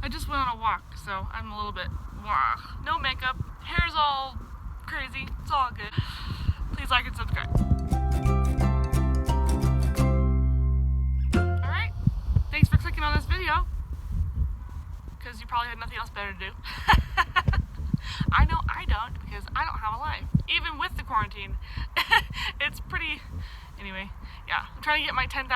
I just went on a walk, so I'm a little bit no makeup, hair's all crazy, it's all good. Please like and subscribe. Alright, thanks for clicking on this video, because you probably had nothing else better to do. I know I don't, because I don't have a life. Even with the quarantine, it's pretty, anyway, yeah. I'm trying to get my 10,000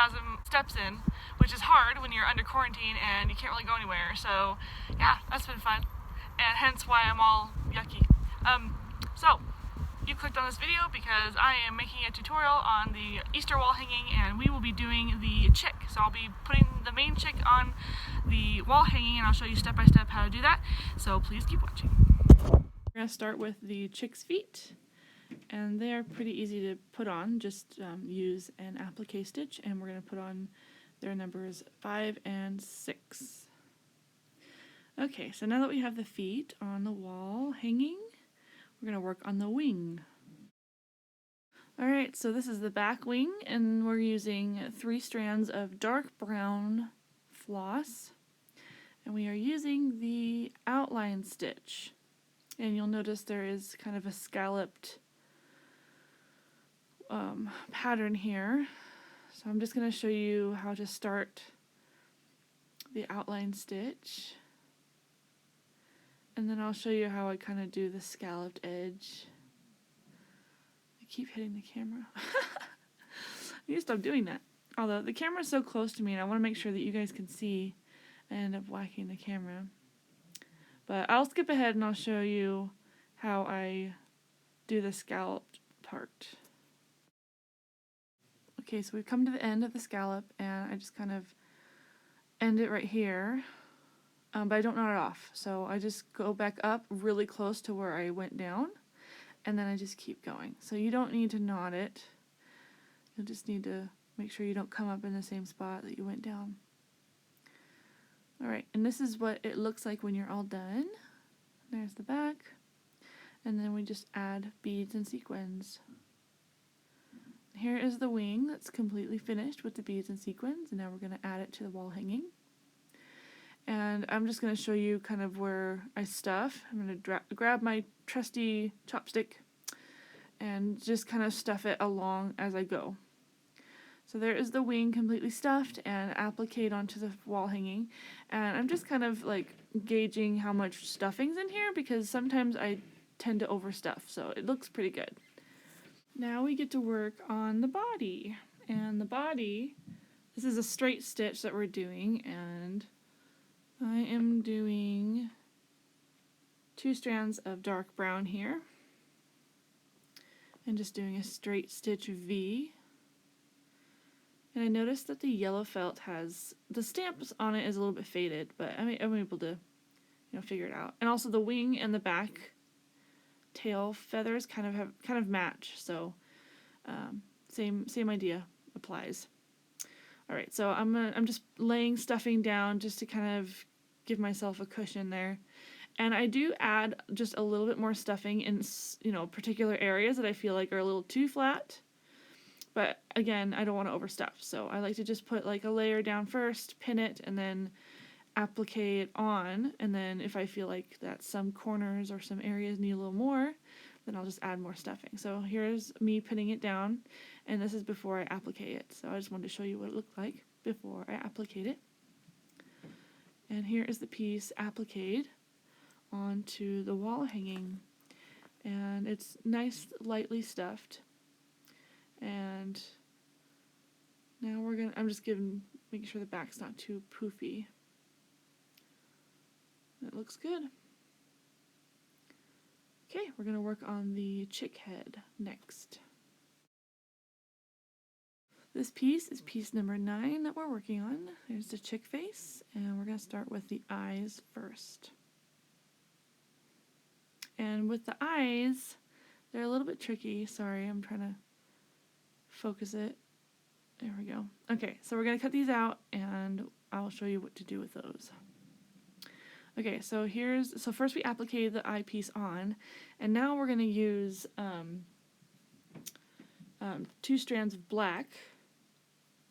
steps in, which is hard when you're under quarantine and you can't really go anywhere. So, yeah, that's been fun, and hence why I'm all yucky. So, you clicked on this video because I am making a tutorial on the Easter wall hanging, and we will be doing the chick. So I'll be putting the main chick on the wall hanging, and I'll show you step by step how to do that. So please keep watching. We're going to start with the chick's feet, and they are pretty easy to put on. Just use an applique stitch, and we're going to put on their numbers 5 and 6. Okay, so now that we have the feet on the wall hanging, we're going to work on the wing. Alright, so this is the back wing, and we're using 3 strands of dark brown floss, and we are using the outline stitch. And you'll notice there is kind of a scalloped pattern here. So I'm just going to show you how to start the outline stitch. And then I'll show you how I kind of do the scalloped edge. I keep hitting the camera. I need to stop doing that. Although the camera's so close to me and I want to make sure that you guys can see, I end up whacking the camera. But I'll skip ahead and I'll show you how I do the scalloped part. Okay, so we've come to the end of the scallop and I just kind of end it right here. But I don't knot it off, so I just go back up really close to where I went down, and then I just keep going. So you don't need to knot it, you'll just need to make sure you don't come up in the same spot that you went down. Alright, and this is what it looks like when you're all done. There's the back, and then we just add beads and sequins. Here is the wing that's completely finished with the beads and sequins, and now we're going to add it to the wall hanging. And I'm just going to show you kind of where I stuff. I'm going to grab my trusty chopstick and just kind of stuff it along as I go. So there is the wing completely stuffed and appliqued onto the wall hanging. And I'm just kind of like gauging how much stuffing's in here because sometimes I tend to overstuff, so it looks pretty good. Now we get to work on the body. And the body, this is a straight stitch that we're doing, and I am doing 2 strands of dark brown here and just doing a straight stitch V. And I noticed that the yellow felt has, the stamps on it is a little bit faded, but I'm able to, figure it out. And also the wing and the back tail feathers kind of match, so same idea applies. Alright, so I'm just laying stuffing down just to kind of give myself a cushion there. And I do add just a little bit more stuffing in, particular areas that I feel like are a little too flat. But again, I don't want to overstuff. So I like to just put like a layer down first, pin it, and then applique it on. And then if I feel like that some corners or some areas need a little more, then I'll just add more stuffing. So here's me pinning it down, and this is before I applique it. So I just wanted to show you what it looked like before I applique it. And here is the piece appliqued onto the wall hanging. And it's nice, lightly stuffed. And now I'm just making sure the back's not too poofy. It looks good. Okay, we're gonna work on the chick head next. This piece is piece number 9 that we're working on. There's the chick face, and we're going to start with the eyes first. And with the eyes, they're a little bit tricky. Sorry, I'm trying to focus it. There we go. Okay, so we're going to cut these out, and I'll show you what to do with those. Okay, so first we applique the eyepiece on, and now we're going to use 2 strands of black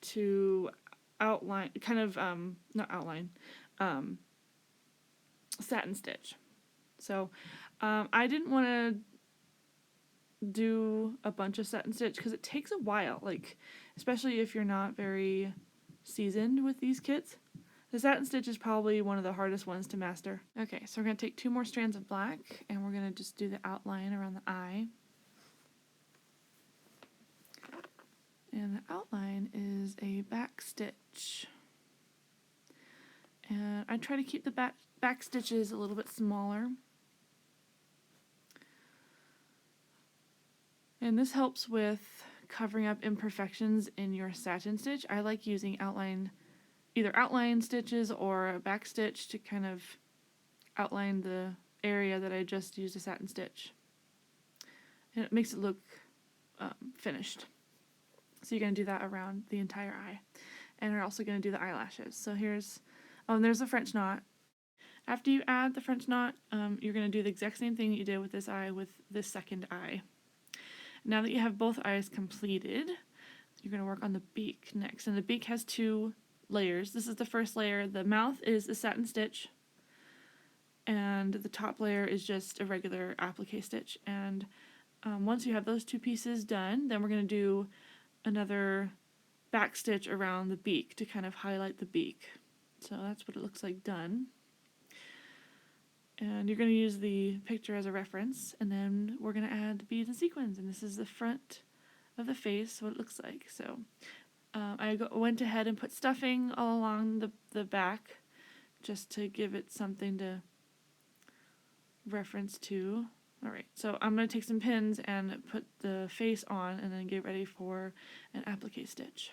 to outline, not outline, Satin Stitch. So I didn't want to do a bunch of Satin Stitch because it takes a while, like especially if you're not very seasoned with these kits. The Satin Stitch is probably one of the hardest ones to master. Okay, so we're going to take 2 more strands of black and we're going to just do the outline around the eye. And the outline is a back stitch. And I try to keep the back stitches a little bit smaller. And this helps with covering up imperfections in your satin stitch. I like using either outline stitches or a back stitch to kind of outline the area that I just used a satin stitch. And it makes it look finished. So you're going to do that around the entire eye. And we're also going to do the eyelashes. So here's, there's the French knot. After you add the French knot, you're going to do the exact same thing that you did with this eye with this second eye. Now that you have both eyes completed, you're going to work on the beak next. And the beak has 2 layers. This is the first layer. The mouth is a satin stitch. And the top layer is just a regular applique stitch. And once you have those 2 pieces done, then we're going to do another back stitch around the beak to kind of highlight the beak. So that's what it looks like done. And you're going to use the picture as a reference, and then we're going to add beads and sequins, and this is the front of the face, what it looks like. So I went ahead and put stuffing all along the back just to give it something to reference to. Alright, so I'm going to take some pins and put the face on and then get ready for an applique stitch.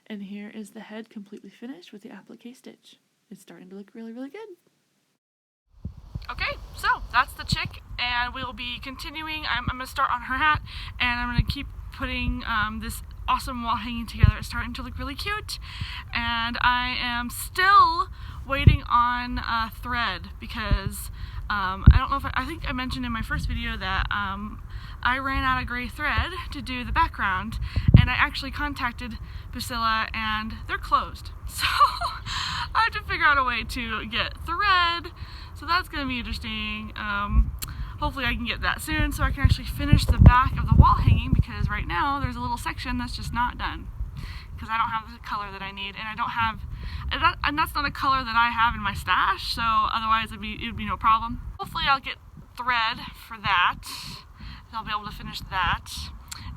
And here is the head completely finished with the applique stitch. It's starting to look really, really good. Okay, so that's the chick, and we'll be continuing. I'm going to start on her hat, and I'm going to keep putting this awesome wall hanging together. It's starting to look really cute, and I am still waiting on thread because I don't know if I think I mentioned in my first video that I ran out of gray thread to do the background, and I actually contacted Bucilla and they're closed. So I have to figure out a way to get thread. So that's going to be interesting. Hopefully I can get that soon so I can actually finish the back of the wall hanging, because right now there's a little section that's just not done because I don't have the color that I need, and I don't have, and that's not a color that I have in my stash, so otherwise it would be no problem. Hopefully I'll get thread for that, and I'll be able to finish that.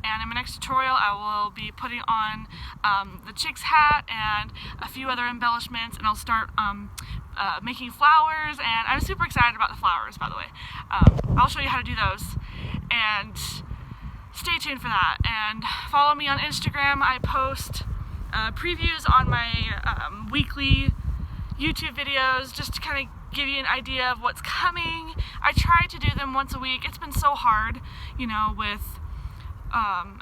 And in my next tutorial I will be putting on the chick's hat and a few other embellishments, and I'll start making flowers, and I'm super excited about the flowers, by the way. I'll show you how to do those, and stay tuned for that. And follow me on Instagram. I post previews on my weekly YouTube videos just to kind of give you an idea of what's coming. I try to do them once a week. It's been so hard, you know, with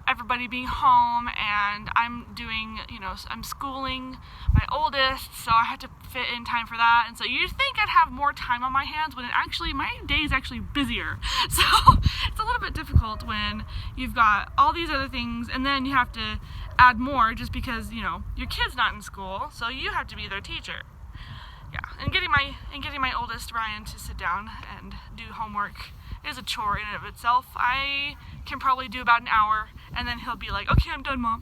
everybody being home, and I'm doing, I'm schooling my oldest, so I had to fit in time for that. And so you'd think I'd have more time on my hands when my day is actually busier. So it's a little bit difficult when you've got all these other things, and then you have to add more just because, your kid's not in school, so you have to be their teacher. Yeah, and getting my oldest Ryan to sit down and do homework is a chore in and of itself. I can probably do about an hour, and then he'll be like, okay, I'm done, Mom.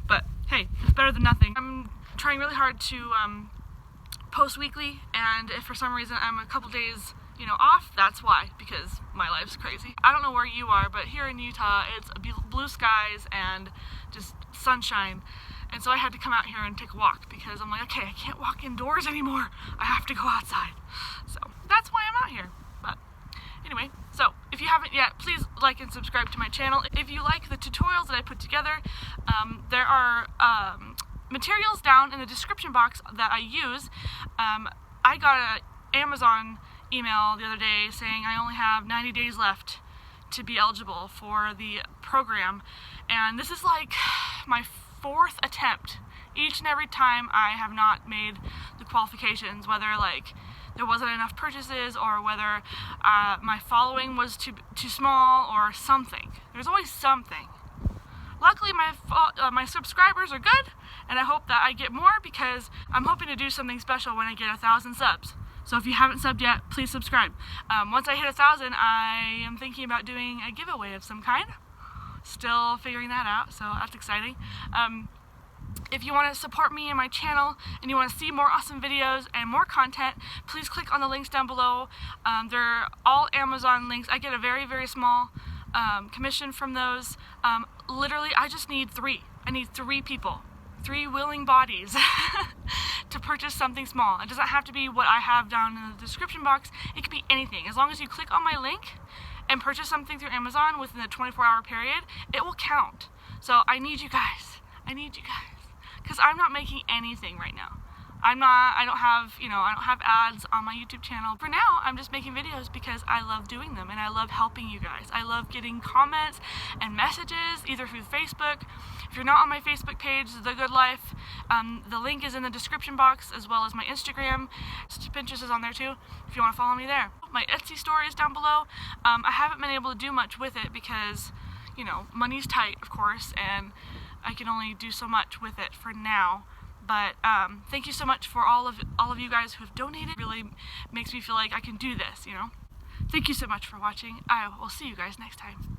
But hey, it's better than nothing. I'm trying really hard to post weekly, and if for some reason I'm a couple days off, that's why, because my life's crazy. I don't know where you are, but here in Utah it's blue skies and just sunshine. And so I had to come out here and take a walk because I'm like, okay, I can't walk indoors anymore. I have to go outside. So that's why I'm out here. But anyway, so if you haven't yet, please like and subscribe to my channel. If you like the tutorials that I put together, there are materials down in the description box that I use. I got an Amazon email the other day saying I only have 90 days left to be eligible for the program. And this is like my 4th attempt. Each and every time I have not made the qualifications, whether like there wasn't enough purchases or whether my following was too small or something. There's always something. Luckily, my subscribers are good, and I hope that I get more because I'm hoping to do something special when I get 1,000 subs. So if you haven't subbed yet, please subscribe. Once I hit 1,000, I am thinking about doing a giveaway of some kind. Still figuring that out, so that's exciting. If you want to support me and my channel and you want to see more awesome videos and more content, please click on the links down below. They're all Amazon links. I get a very, very small commission from those. Literally, I just need 3. I need 3 people, 3 willing bodies to purchase something small. It doesn't have to be what I have down in the description box. It could be anything. As long as you click on my link and purchase something through Amazon within the 24-hour period, it will count. So I need you guys. I need you guys. Because I'm not making anything right now. I don't have ads on my YouTube channel. For now, I'm just making videos because I love doing them and I love helping you guys. I love getting comments and messages, either through Facebook. If you're not on my Facebook page, The Good Life, the link is in the description box, as well as my Instagram. Pinterest is on there too, if you want to follow me there. My Etsy store is down below. I haven't been able to do much with it because, money's tight, of course, and I can only do so much with it for now. But thank you so much for all of you guys who have donated. It really makes me feel like I can do this, Thank you so much for watching. I will see you guys next time.